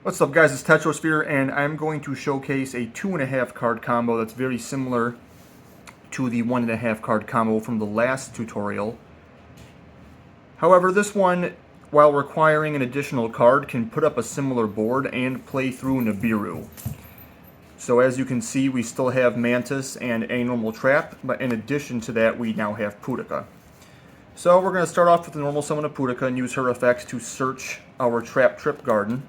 What's up, guys? It's Tetrosphere, and I'm going to showcase a 2.5 card combo that's very similar to the 1.5 card combo from the last tutorial. However, this one, while requiring an additional card, can put up a similar board and play through Nibiru. So as you can see, we still have Mantis and a normal trap, but in addition to that, we now have Pudica. So we're going to start off with the normal summon of Pudica and use her effects to search our Traptrix garden.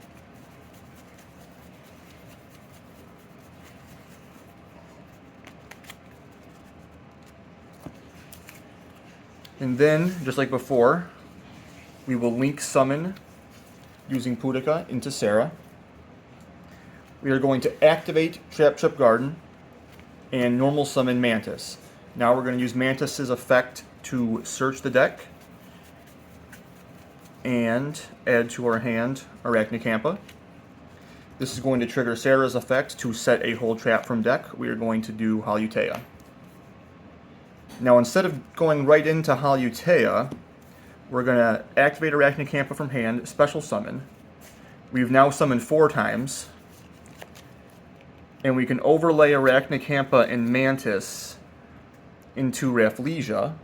And then, just like before, we will link summon using Pudica into Sarah. We are going to activate Traptrix Garden and normal summon Mantis. Now we're going to use Mantis's effect to search the deck and add to our hand Ragnaraika. This is going to trigger Sarah's effect to set a hold trap from deck. We are going to do Ragnaraika. Now, instead of going right into Ragnaraika, we're going to activate Ragnaraika from hand, special summon. We've now summoned 4 times. And we can overlay Ragnaraika and Mantis into Rafflesia.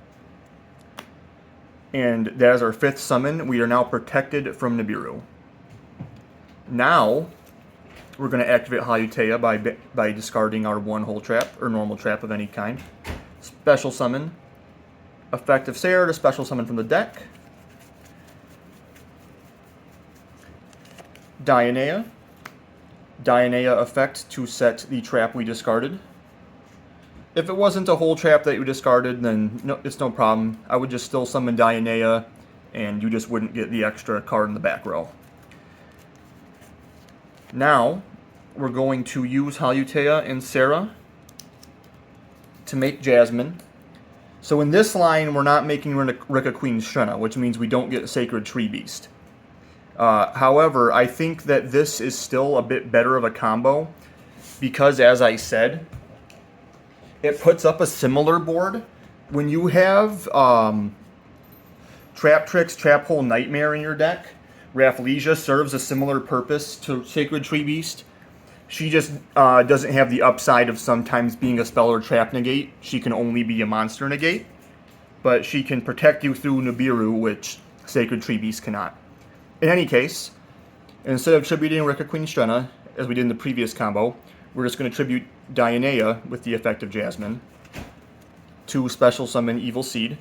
And that is our 5th summon. We are now protected from Nibiru. Now, we're going to activate Ragnaraika by discarding our 1 hold trap, or normal trap of any kind. Special summon, effect of Sarah to special summon from the deck. Dianea effect to set the trap we discarded. If it wasn't a whole trap that you discarded, then no, it's no problem. I would just still summon Dianea, and you just wouldn't get the extra card in the back row. Now, we're going to use Ragnaraika and Sarah to make Jasmine. So in this line, we're not making Rika Queen Shenna, which means we don't get Sacred Tree Beast. However, I think that this is still a bit better of a combo because, as I said, it puts up a similar board. When you have Traptrix, Trap Hole Nightmare in your deck, Rafflesia serves a similar purpose to Sacred Tree Beast. She just doesn't have the upside of sometimes being a spell or trap negate. She can only be a monster negate. But she can protect you through Nibiru, which Sacred Tree Beast cannot. In any case, instead of tributing Rika Queen Shenna, as we did in the previous combo, we're just going to tribute Dianea with the effect of Jasmine to special summon Evil Seed,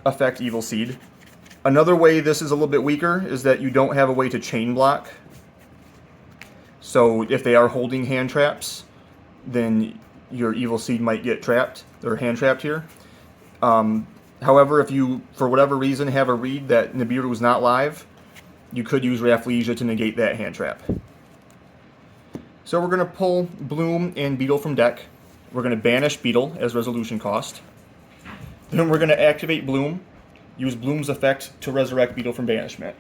effect Evil Seed. Another way this is a little bit weaker is that you don't have a way to chain block. So if they are holding hand traps, then your Evil Seed might get trapped, or hand trapped here. However, if you, for whatever reason, have a read that Nibiru is not live, you could use Rafflesia to negate that hand trap. So we're going to pull Bloom and Beetle from deck. We're going to banish Beetle as resolution cost. Then we're going to activate Bloom, use Bloom's effect to resurrect Beetle from banishment.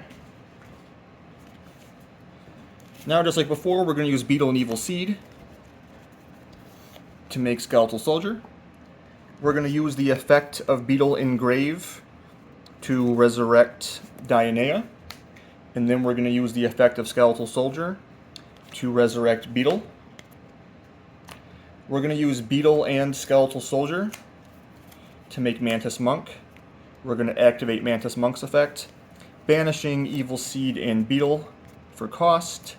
Now, just like before, we're going to use Beetle and Evil Seed to make Skeletal Soldier. We're going to use the effect of Beetle Engrave to resurrect Dianea. And then we're going to use the effect of Skeletal Soldier to resurrect Beetle. We're going to use Beetle and Skeletal Soldier to make Mantis Monk. We're going to activate Mantis Monk's effect, banishing Evil Seed and Beetle for cost,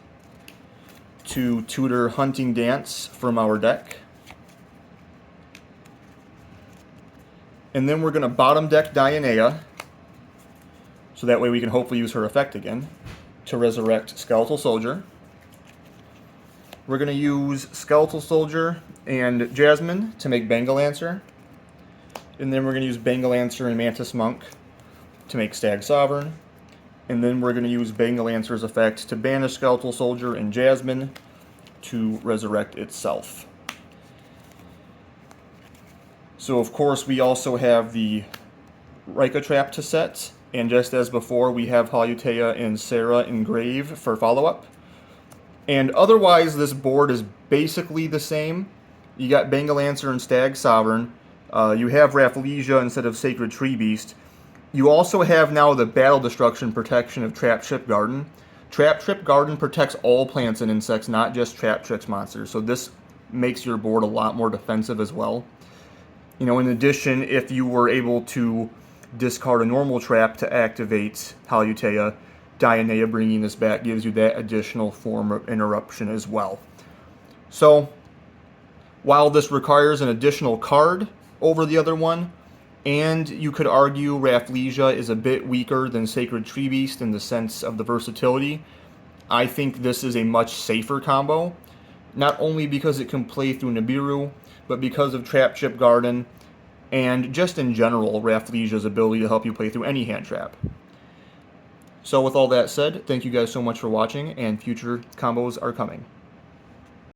to tutor Hunting Dance from our deck. And then we're going to bottom deck Dianea, so that way we can hopefully use her effect again, to resurrect Skeletal Soldier. We're going to use Skeletal Soldier and Jasmine to make Bengalancer. And then we're going to use Bengalancer and Mantis Monk to make Stag Sovereign. And then we're going to use Bengalancer's effect to banish Skeletal Soldier and Jasmine to resurrect itself. So of course we also have the Rika trap to set, and just as before we have Ragnaraika and Sarah Engrave for follow-up. And otherwise this board is basically the same. You got Bengalancer and Stag Sovereign. You have Rafflesia instead of Sacred Tree Beast. You also have now the Battle Destruction protection of Traptrix Garden. Traptrix Garden protects all plants and insects, not just Traptrix monsters, so this makes your board a lot more defensive as well. You know, in addition, if you were able to discard a normal trap to activate Halutea, Dionea bringing this back gives you that additional form of interruption as well. So, while this requires an additional card over the other one, and you could argue Rafflesia is a bit weaker than Sacred Tree Beast in the sense of the versatility, I think this is a much safer combo, not only because it can play through Nibiru, but because of Traptrix Garden, and just in general, Rafflesia's ability to help you play through any hand trap. So with all that said, thank you guys so much for watching, and future combos are coming.